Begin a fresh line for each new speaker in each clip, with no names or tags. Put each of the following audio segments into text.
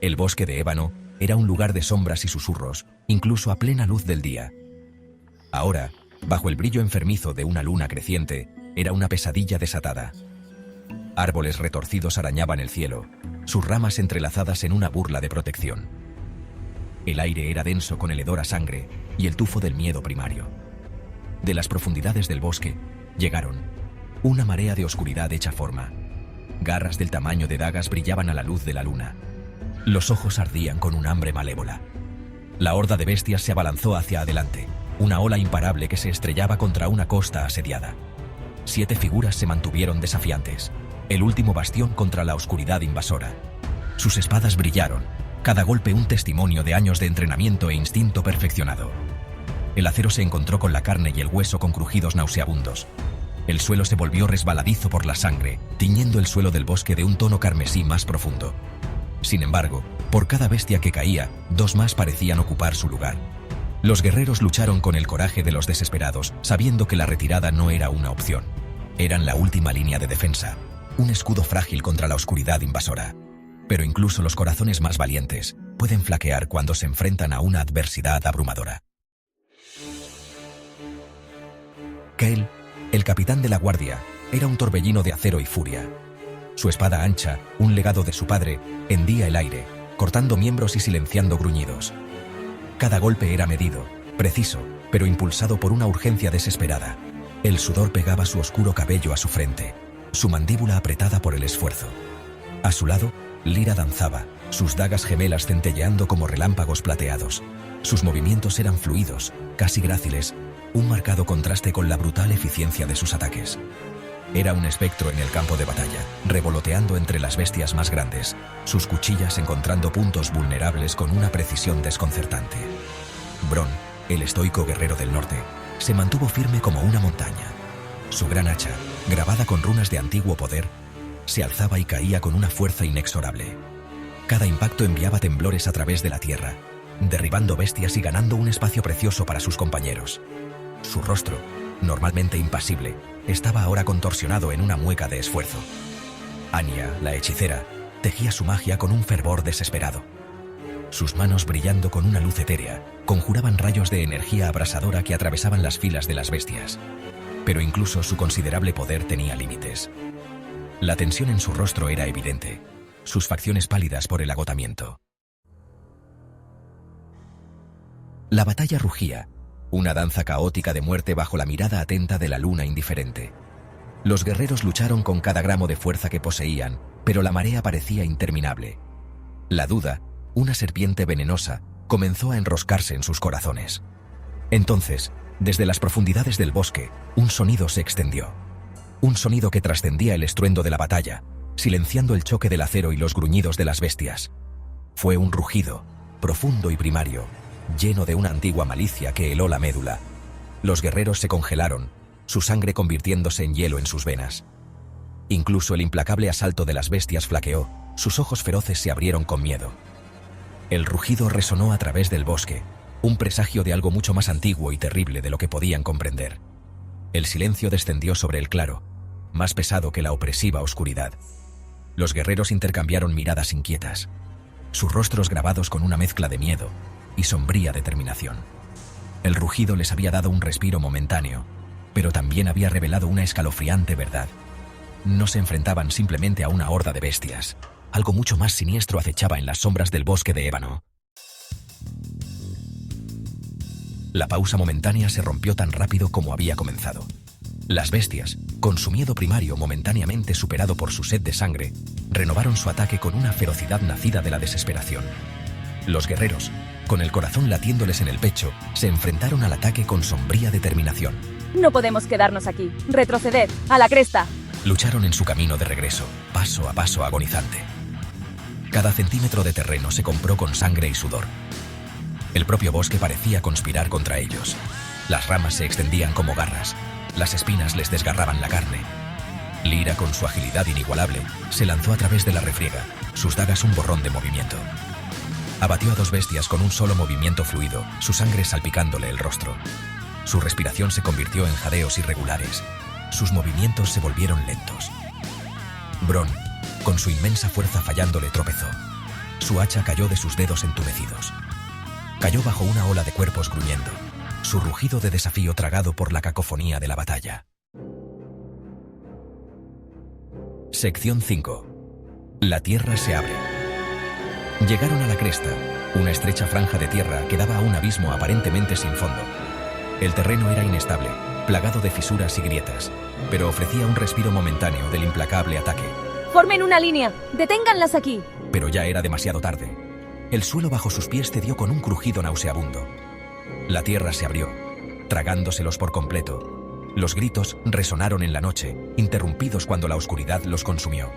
El bosque de ébano era un lugar de sombras y susurros, incluso a plena luz del día. Ahora, bajo el brillo enfermizo de una luna creciente, era una pesadilla desatada. Árboles retorcidos arañaban el cielo, sus ramas entrelazadas en una burla de protección. El aire era denso con el hedor a sangre y el tufo del miedo primario. De las profundidades del bosque, llegaron una marea de oscuridad hecha forma. Garras del tamaño de dagas brillaban a la luz de la luna. Los ojos ardían con un hambre malévola. La horda de bestias se abalanzó hacia adelante, una ola imparable que se estrellaba contra una costa asediada. 7 figuras se mantuvieron desafiantes, el último bastión contra la oscuridad invasora. Sus espadas brillaron, cada golpe un testimonio de años de entrenamiento e instinto perfeccionado. El acero se encontró con la carne y el hueso con crujidos nauseabundos. El suelo se volvió resbaladizo por la sangre, tiñendo el suelo del bosque de un tono carmesí más profundo. Sin embargo, por cada bestia que caía, 2 más parecían ocupar su lugar. Los guerreros lucharon con el coraje de los desesperados, sabiendo que la retirada no era una opción. Eran la última línea de defensa, un escudo frágil contra la oscuridad invasora. Pero incluso los corazones más valientes pueden flaquear cuando se enfrentan a una adversidad abrumadora. Kael, el capitán de la guardia, era un torbellino de acero y furia. Su espada ancha, un legado de su padre, hendía el aire, cortando miembros y silenciando gruñidos. Cada golpe era medido, preciso, pero impulsado por una urgencia desesperada. El sudor pegaba su oscuro cabello a su frente, su mandíbula apretada por el esfuerzo. A su lado, Lyra danzaba, sus dagas gemelas centelleando como relámpagos plateados. Sus movimientos eran fluidos, casi gráciles, un marcado contraste con la brutal eficiencia de sus ataques. Era un espectro en el campo de batalla, revoloteando entre las bestias más grandes, sus cuchillas encontrando puntos vulnerables con una precisión desconcertante. Bronn, el estoico guerrero del norte, se mantuvo firme como una montaña. Su gran hacha, grabada con runas de antiguo poder, se alzaba y caía con una fuerza inexorable. Cada impacto enviaba temblores a través de la tierra, derribando bestias y ganando un espacio precioso para sus compañeros. Su rostro, normalmente impasible, estaba ahora contorsionado en una mueca de esfuerzo. Anya, la hechicera, tejía su magia con un fervor desesperado. Sus manos, brillando con una luz etérea, conjuraban rayos de energía abrasadora que atravesaban las filas de las bestias. Pero incluso su considerable poder tenía límites. La tensión en su rostro era evidente, sus facciones pálidas por el agotamiento. La batalla rugía, una danza caótica de muerte bajo la mirada atenta de la luna indiferente. Los guerreros lucharon con cada gramo de fuerza que poseían, pero la marea parecía interminable. La duda, una serpiente venenosa, comenzó a enroscarse en sus corazones. Entonces, desde las profundidades del bosque, un sonido se extendió. Un sonido que trascendía el estruendo de la batalla, silenciando el choque del acero y los gruñidos de las bestias. Fue un rugido, profundo y primario, lleno de una antigua malicia que heló la médula. Los guerreros se congelaron, su sangre convirtiéndose en hielo en sus venas. Incluso el implacable asalto de las bestias flaqueó, sus ojos feroces se abrieron con miedo. El rugido resonó a través del bosque, un presagio de algo mucho más antiguo y terrible de lo que podían comprender. El silencio descendió sobre el claro, más pesado que la opresiva oscuridad. Los guerreros intercambiaron miradas inquietas, sus rostros grabados con una mezcla de miedo y sombría determinación. El rugido les había dado un respiro momentáneo, pero también había revelado una escalofriante verdad. No se enfrentaban simplemente a una horda de bestias, algo mucho más siniestro acechaba en las sombras del bosque de ébano. La pausa momentánea se rompió tan rápido como había comenzado. Las bestias, con su miedo primario momentáneamente superado por su sed de sangre, renovaron su ataque con una ferocidad nacida de la desesperación. Los guerreros, con el corazón latiéndoles en el pecho, se enfrentaron al ataque con sombría determinación.
No podemos quedarnos aquí. Retroceded, a la cresta.
Lucharon en su camino de regreso, paso a paso agonizante. Cada centímetro de terreno se compró con sangre y sudor. El propio bosque parecía conspirar contra ellos. Las ramas se extendían como garras, las espinas les desgarraban la carne. Lyra, con su agilidad inigualable, se lanzó a través de la refriega, sus dagas un borrón de movimiento. Abatió a 2 bestias con un solo movimiento fluido, su sangre salpicándole el rostro. Su respiración se convirtió en jadeos irregulares. Sus movimientos se volvieron lentos. Bronn, con su inmensa fuerza fallándole, tropezó. Su hacha cayó de sus dedos entumecidos. Cayó bajo una ola de cuerpos gruñendo, su rugido de desafío tragado por la cacofonía de la batalla. Sección 5. La tierra se abre. Llegaron a la cresta, una estrecha franja de tierra que daba a un abismo aparentemente sin fondo. El terreno era inestable, plagado de fisuras y grietas, pero ofrecía un respiro momentáneo del implacable ataque.
¡Formen una línea! ¡Deténganlas aquí!
Pero ya era demasiado tarde. El suelo bajo sus pies cedió con un crujido nauseabundo. La tierra se abrió, tragándoselos por completo. Los gritos resonaron en la noche, interrumpidos cuando la oscuridad los consumió.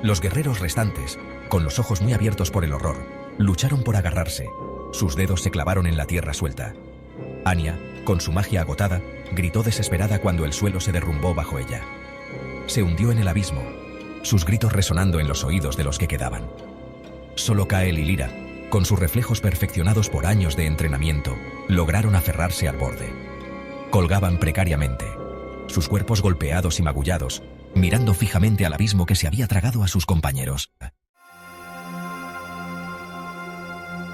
Los guerreros restantes, con los ojos muy abiertos por el horror, lucharon por agarrarse. Sus dedos se clavaron en la tierra suelta. Anya, con su magia agotada, gritó desesperada cuando el suelo se derrumbó bajo ella. Se hundió en el abismo, sus gritos resonando en los oídos de los que quedaban. Solo Kael y Lyra, con sus reflejos perfeccionados por años de entrenamiento, lograron aferrarse al borde. Colgaban precariamente, sus cuerpos golpeados y magullados, mirando fijamente al abismo que se había tragado a sus compañeros.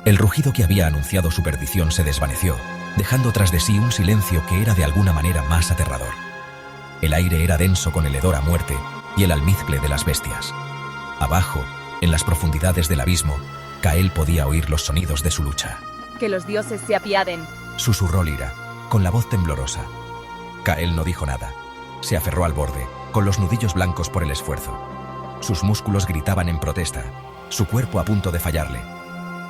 El rugido que había anunciado su perdición se desvaneció, dejando tras de sí un silencio que era de alguna manera más aterrador. El aire era denso con el hedor a muerte y el almizcle de las bestias. Abajo, en las profundidades del abismo, Kael podía oír los sonidos de su lucha.
¡Que los dioses se apiaden!
Susurró Lyra, con la voz temblorosa. Kael no dijo nada. Se aferró al borde, con los nudillos blancos por el esfuerzo. Sus músculos gritaban en protesta, su cuerpo a punto de fallarle.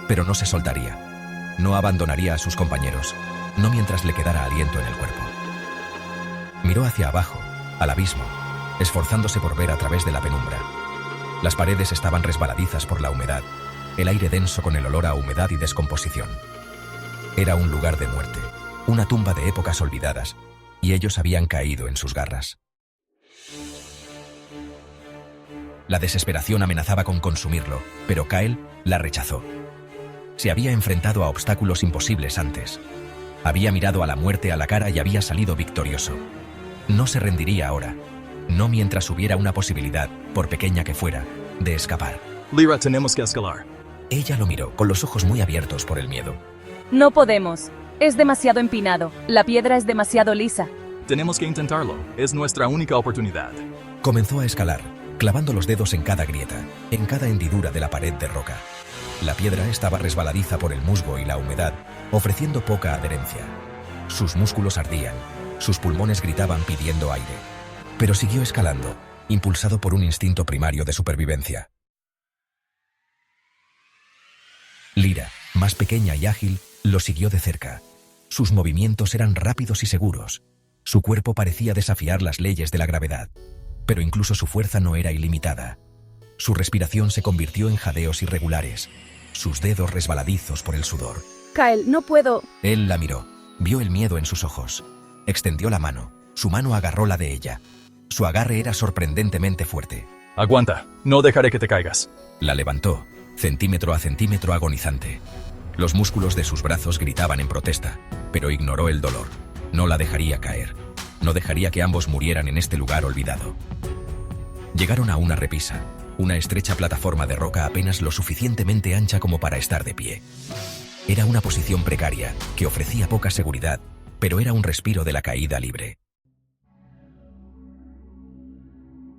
Pero no se soltaría. No abandonaría a sus compañeros, no mientras le quedara aliento en el cuerpo. Miró hacia abajo, al abismo, esforzándose por ver a través de la penumbra. Las paredes estaban resbaladizas por la humedad, el aire denso con el olor a humedad y descomposición. Era un lugar de muerte, una tumba de épocas olvidadas, y ellos habían caído en sus garras. La desesperación amenazaba con consumirlo, pero Kael la rechazó. Se había enfrentado a obstáculos imposibles antes. Había mirado a la muerte a la cara y había salido victorioso. No se rendiría ahora, no mientras hubiera una posibilidad, por pequeña que fuera, de escapar.
Lyra, tenemos que escalar.
Ella lo miró, con los ojos muy abiertos por el miedo.
No podemos. Es demasiado empinado. La piedra es demasiado lisa.
Tenemos que intentarlo. Es nuestra única oportunidad.
Comenzó a escalar, clavando los dedos en cada grieta, en cada hendidura de la pared de roca. La piedra estaba resbaladiza por el musgo y la humedad, ofreciendo poca adherencia. Sus músculos ardían, sus pulmones gritaban pidiendo aire. Pero siguió escalando, impulsado por un instinto primario de supervivencia. Lyra, más pequeña y ágil, lo siguió de cerca. Sus movimientos eran rápidos y seguros. Su cuerpo parecía desafiar las leyes de la gravedad. Pero incluso su fuerza no era ilimitada. Su respiración se convirtió en jadeos irregulares, sus dedos resbaladizos por el sudor.
Kael, no puedo.
Él la miró, vio el miedo en sus ojos. Extendió la mano, su mano agarró la de ella. Su agarre era sorprendentemente fuerte.
Aguanta, no dejaré que te caigas.
La levantó, centímetro a centímetro agonizante. Los músculos de sus brazos gritaban en protesta, pero ignoró el dolor. No la dejaría caer. No dejaría que ambos murieran en este lugar olvidado. Llegaron a una repisa, una estrecha plataforma de roca apenas lo suficientemente ancha como para estar de pie. Era una posición precaria, que ofrecía poca seguridad, pero era un respiro de la caída libre.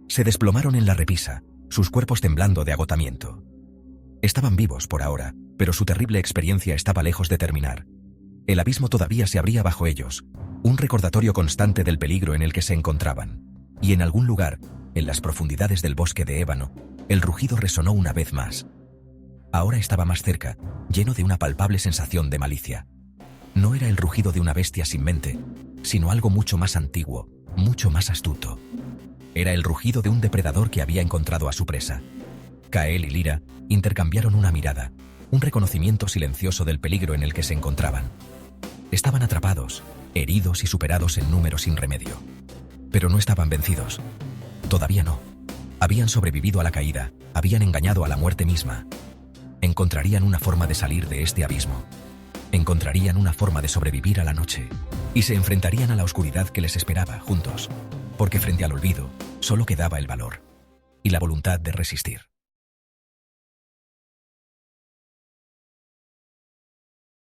Se desplomaron en la repisa, sus cuerpos temblando de agotamiento. Estaban vivos por ahora, pero su terrible experiencia estaba lejos de terminar. El abismo todavía se abría bajo ellos, un recordatorio constante del peligro en el que se encontraban. Y en algún lugar, en las profundidades del bosque de ébano, el rugido resonó una vez más. Ahora estaba más cerca, lleno de una palpable sensación de malicia. No era el rugido de una bestia sin mente, sino algo mucho más antiguo, mucho más astuto. Era el rugido de un depredador que había encontrado a su presa. Kael y Lyra intercambiaron una mirada, un reconocimiento silencioso del peligro en el que se encontraban. Estaban atrapados, heridos y superados en número sin remedio. Pero no estaban vencidos. Todavía no. Habían sobrevivido a la caída, habían engañado a la muerte misma. Encontrarían una forma de salir de este abismo. Encontrarían una forma de sobrevivir a la noche. Y se enfrentarían a la oscuridad que les esperaba juntos. Porque frente al olvido, solo quedaba el valor. Y la voluntad de resistir.